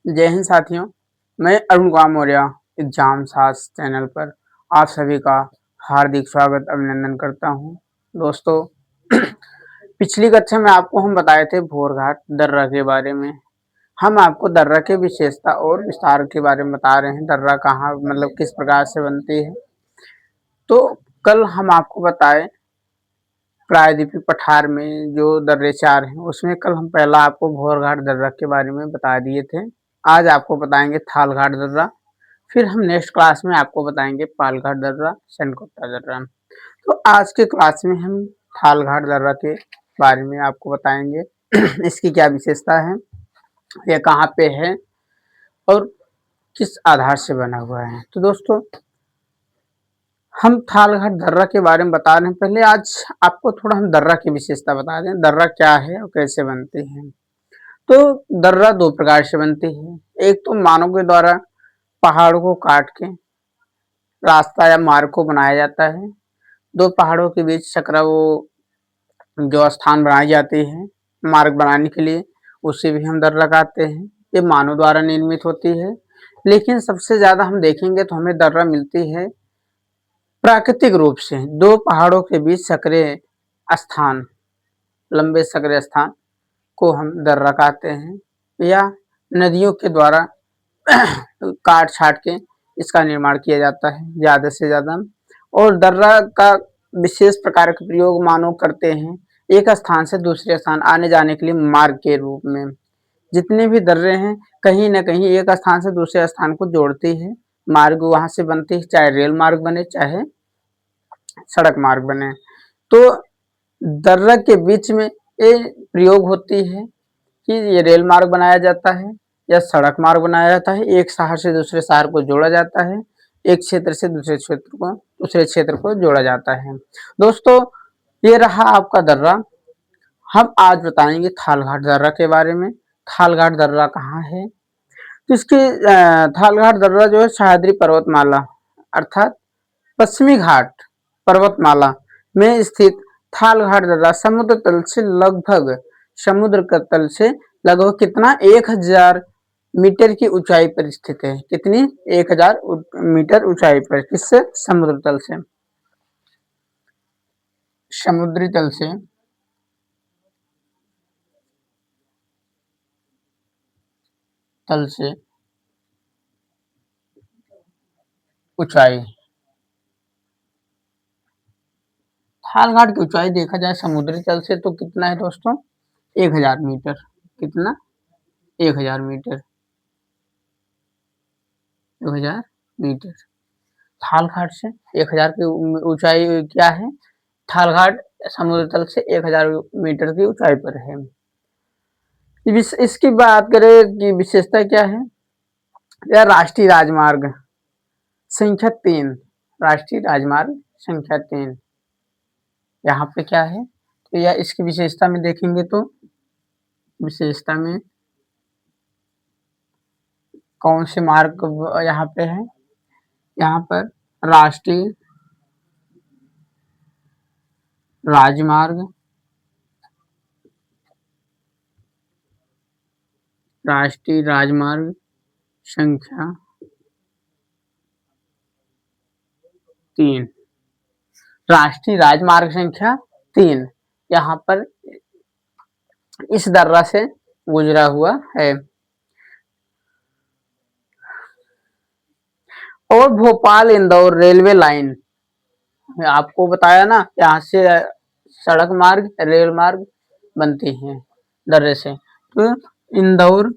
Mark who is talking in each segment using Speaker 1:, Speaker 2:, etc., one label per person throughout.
Speaker 1: जय हिंद साथियों, मैं अरुण कुमार मौर्य एग्जाम सास चैनल पर आप सभी का हार्दिक स्वागत अभिनंदन करता हूं। दोस्तों, पिछली कक्षा में आपको हम बताए थे भोरघाट दर्रा के बारे में। हम आपको दर्रा की विशेषता और विस्तार के बारे में बता रहे हैं। दर्रा कहाँ मतलब किस प्रकार से बनती है। तो कल हम आपको बताए प्रायद्वीपीय पठार में जो दर्रे 4 हैं, उसमें कल हम पहला आपको भोरघाट दर्रा के बारे में बता दिए थे। आज आपको बताएंगे थालघाट दर्रा, फिर हम नेक्स्ट क्लास में आपको बताएंगे पालघाट दर्रा, सनकोटा दर्रा। तो आज के क्लास में हम थालघाट दर्रा के बारे में आपको बताएंगे। इसकी क्या विशेषता है, यह कहाँ पे है और किस आधार से बना हुआ है। तो दोस्तों, हम थालघाट दर्रा के बारे में बता रहे हैं। पहले आज आपको थोड़ा हम दर्रा की विशेषता बता दें, दर्रा क्या है और कैसे बनती है। तो दर्रा दो प्रकार से बनती है। एक तो मानव के द्वारा पहाड़ों को काट के रास्ता या मार्ग को बनाया जाता है। दो पहाड़ों के बीच चक्राव जो स्थान बनाई जाती है मार्ग बनाने के लिए, उसे भी हम दर्रा कहते हैं। ये मानव द्वारा निर्मित होती है, लेकिन सबसे ज्यादा हम देखेंगे तो हमें दर्रा मिलती है प्राकृतिक रूप से। दो पहाड़ों के बीच सक्रिय स्थान, लंबे सक्रिय स्थान को हम दर्रा कहते हैं, या नदियों के द्वारा काट छाट के इसका निर्माण किया जाता है ज्यादा से ज्यादा। और दर्रा का विशेष प्रकार का प्रयोग मानव करते हैं एक स्थान से दूसरे स्थान आने जाने के लिए मार्ग के रूप में। जितने भी दर्रे हैं कहीं न कहीं एक स्थान से दूसरे स्थान को जोड़ती है, मार्ग वहां से बनती है, चाहे रेल मार्ग बने चाहे सड़क मार्ग बने। तो दर्रा के बीच में ये प्रयोग होती है कि ये रेल मार्ग बनाया जाता है या सड़क मार्ग बनाया जाता है। एक शहर से दूसरे शहर को जोड़ा जाता है, एक क्षेत्र से दूसरे क्षेत्र को जोड़ा जाता है। दोस्तों, ये रहा आपका दर्रा। हम आज बताएंगे थालघाट दर्रा के बारे में। थालघाट दर्रा कहाँ है। तो इसके थालघाट दर्रा जो है सह्याद्री पर्वतमाला अर्थात पश्चिमी घाट पर्वतमाला में स्थित थालघाट दर्रा समुद्र का तल से लगभग कितना 1000 मीटर की ऊंचाई पर स्थित है। कितनी 1000 मीटर ऊंचाई पर, किससे? समुद्र तल से। समुद्री तल से ऊंचाई। थालघाट की ऊंचाई देखा जाए समुद्री तल से तो कितना है दोस्तों? 1000 मीटर। कितना? 1000 मीटर। 1000 मीटर। थालघाट से 1000 की ऊंचाई क्या है? थालघाट समुद्र तल से 1000 मीटर की ऊंचाई पर है। इसकी बात करें कि विशेषता क्या है। यह राष्ट्रीय राजमार्ग संख्या 3, राष्ट्रीय राजमार्ग संख्या 3 यहाँ पे क्या है। तो यह इसकी विशेषता में देखेंगे तो विशेषता में कौन से मार्ग यहाँ पे है। यहाँ पर राष्ट्रीय राजमार्ग संख्या 3, राष्ट्रीय राजमार्ग संख्या 3 यहाँ पर इस दर्रा से गुजरा हुआ है। और भोपाल इंदौर रेलवे लाइन, आपको बताया ना, यहाँ से सड़क मार्ग रेल मार्ग बनती है दर्रे से। तो इंदौर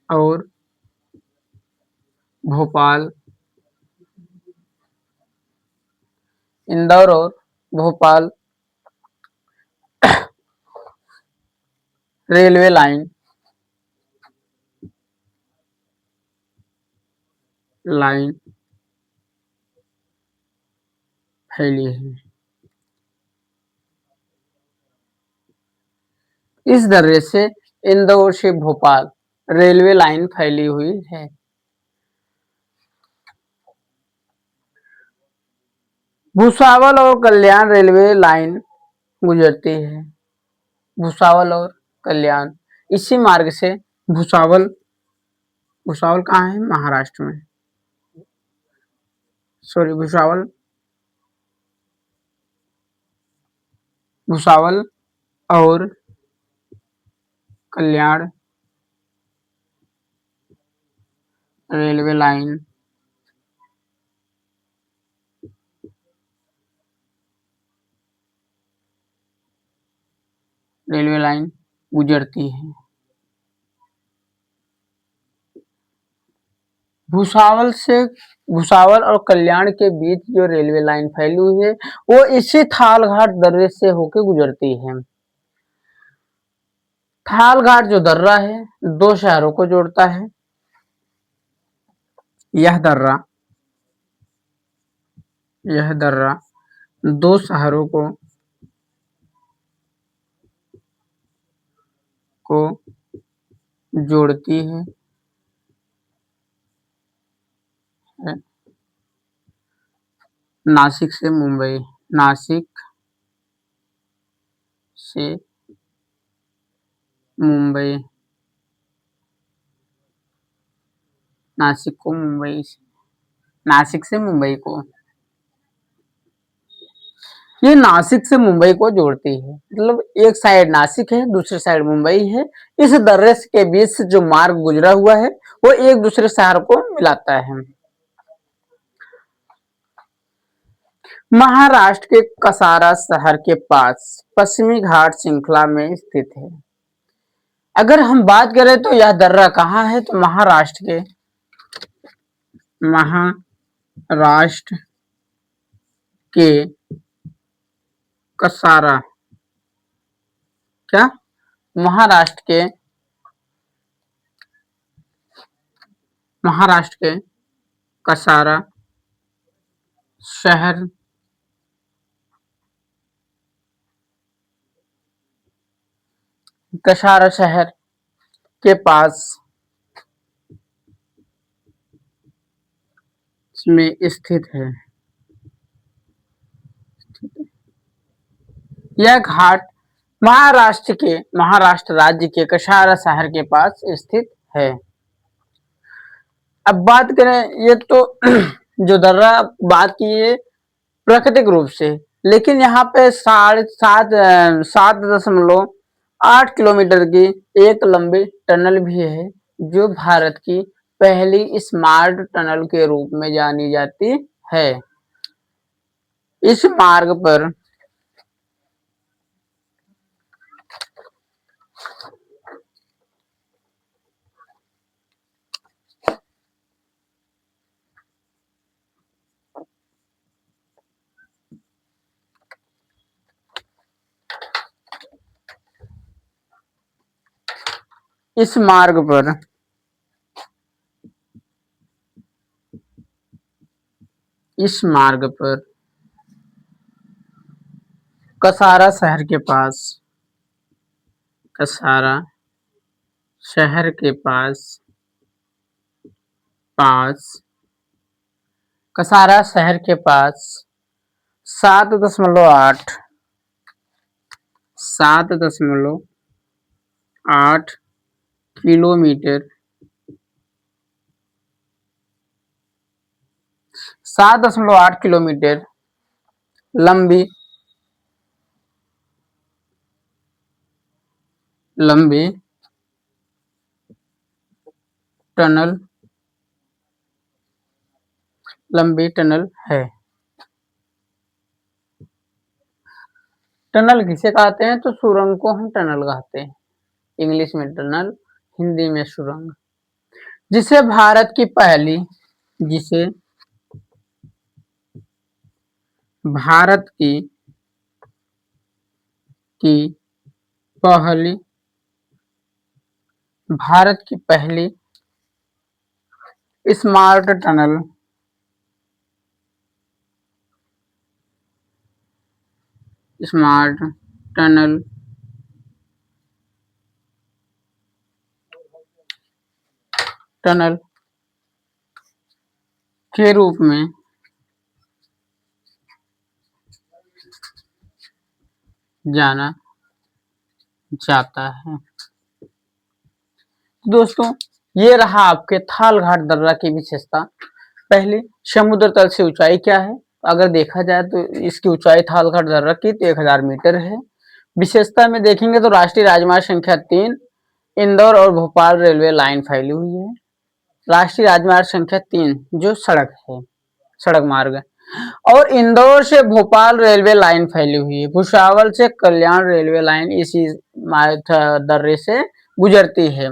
Speaker 1: और भोपाल, इंदौर और भोपाल रेलवे लाइन फैली है। इस दर्रे से इंदौर से भोपाल रेलवे लाइन फैली हुई है। भुसावल और कल्याण रेलवे लाइन गुजरती है। भुसावल और कल्याण इसी मार्ग से भुसावल भुसावल कहाँ है? महाराष्ट्र में। सॉरी, भुसावल भुसावल और कल्याण रेलवे लाइन गुजरती है। भुसावल और कल्याण के बीच जो रेलवे लाइन फैली हुई है वो इसी थालघाट दर्रे से होके गुजरती है। थालघाट जो दर्रा है दो शहरों को जोड़ता है। यह दर्रा दो शहरों को जोड़ती है। नासिक से मुंबई नासिक से मुंबई को ये नासिक से मुंबई को जोड़ती है। मतलब एक साइड नासिक है, दूसरी साइड मुंबई है। इस दर्रे के बीच से जो मार्ग गुजरा हुआ है वो एक दूसरे शहर को मिलाता है। महाराष्ट्र के कसारा शहर के पास पश्चिमी घाट श्रृंखला में स्थित है। अगर हम बात करें तो यह दर्रा कहाँ है, तो महाराष्ट्र के कसारा क्या महाराष्ट्र के कसारा शहर के पास में स्थित है। यह घाट महाराष्ट्र राज्य के कसारा शहर के पास स्थित है। अब बात करें, ये तो जो दर्रा बात की है प्राकृतिक रूप से, लेकिन यहाँ पे 7.8 किलोमीटर की एक लंबी टनल भी है जो भारत की पहली स्मार्ट टनल के रूप में जानी जाती है। इस मार्ग पर इस मार्ग पर कसारा शहर के पास 7.8 किलोमीटर 7.8 किलोमीटर लंबी टनल है। टनल किसे कहते हैं, तो सुरंग को हम टनल कहते हैं। इंग्लिश में टनल, हिंदी में सुरंग। जिसे भारत की पहली स्मार्ट टनल के रूप में जाना जाता है। दोस्तों ये रहा आपके थालघाट दर्रा की विशेषता। पहले, समुद्र तल से ऊंचाई क्या है? अगर देखा जाए तो इसकी ऊंचाई थालघाट दर्रा की 1000 मीटर है। विशेषता में देखेंगे तो राष्ट्रीय राजमार्ग संख्या 3 इंदौर और भोपाल रेलवे लाइन फैली हुई है। राष्ट्रीय राजमार्ग संख्या 3 जो सड़क है, सड़क मार्ग है। और इंदौर से भोपाल रेलवे लाइन फैली हुई है। भुसावल से कल्याण रेलवे लाइन इसी दर्रे से गुजरती है।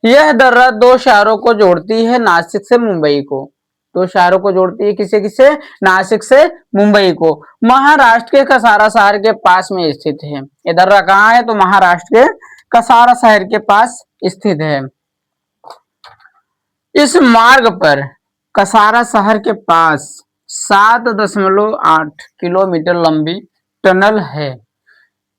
Speaker 1: यह दर्रा दो शहरों को जोड़ती है, नासिक से मुंबई को। दो शहरों को जोड़ती है, किसे किसे? नासिक से मुंबई को। महाराष्ट्र के कसारा शहर के पास में स्थित है। ये दर्रा कहाँ है? तो महाराष्ट्र के कसारा शहर के पास स्थित है। इस मार्ग पर कसारा शहर के पास 7.8 किलोमीटर लंबी टनल है,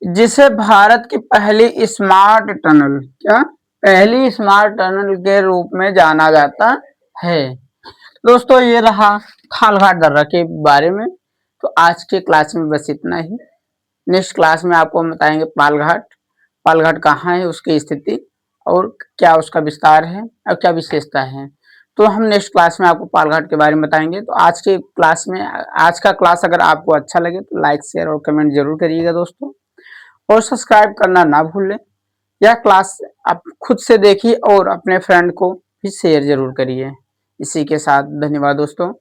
Speaker 1: जिसे भारत की पहली स्मार्ट टनल, क्या? पहली स्मार्ट टनल के रूप में जाना जाता है। दोस्तों ये रहा थालघाट दर्रा के बारे में। तो आज के क्लास में बस इतना ही। नेक्स्ट क्लास में आपको बताएंगे पालघाट। पालघाट कहाँ है, उसकी स्थिति और क्या उसका विस्तार है और क्या विशेषता है। तो हम नेक्स्ट क्लास में आपको पालघाट के बारे में बताएंगे। तो आज के क्लास में, आज का क्लास अगर आपको अच्छा लगे तो लाइक शेयर और कमेंट जरूर करिएगा दोस्तों, और सब्सक्राइब करना ना भूलें। यह क्लास आप खुद से देखिए और अपने फ्रेंड को भी शेयर जरूर करिए। इसी के साथ धन्यवाद दोस्तों।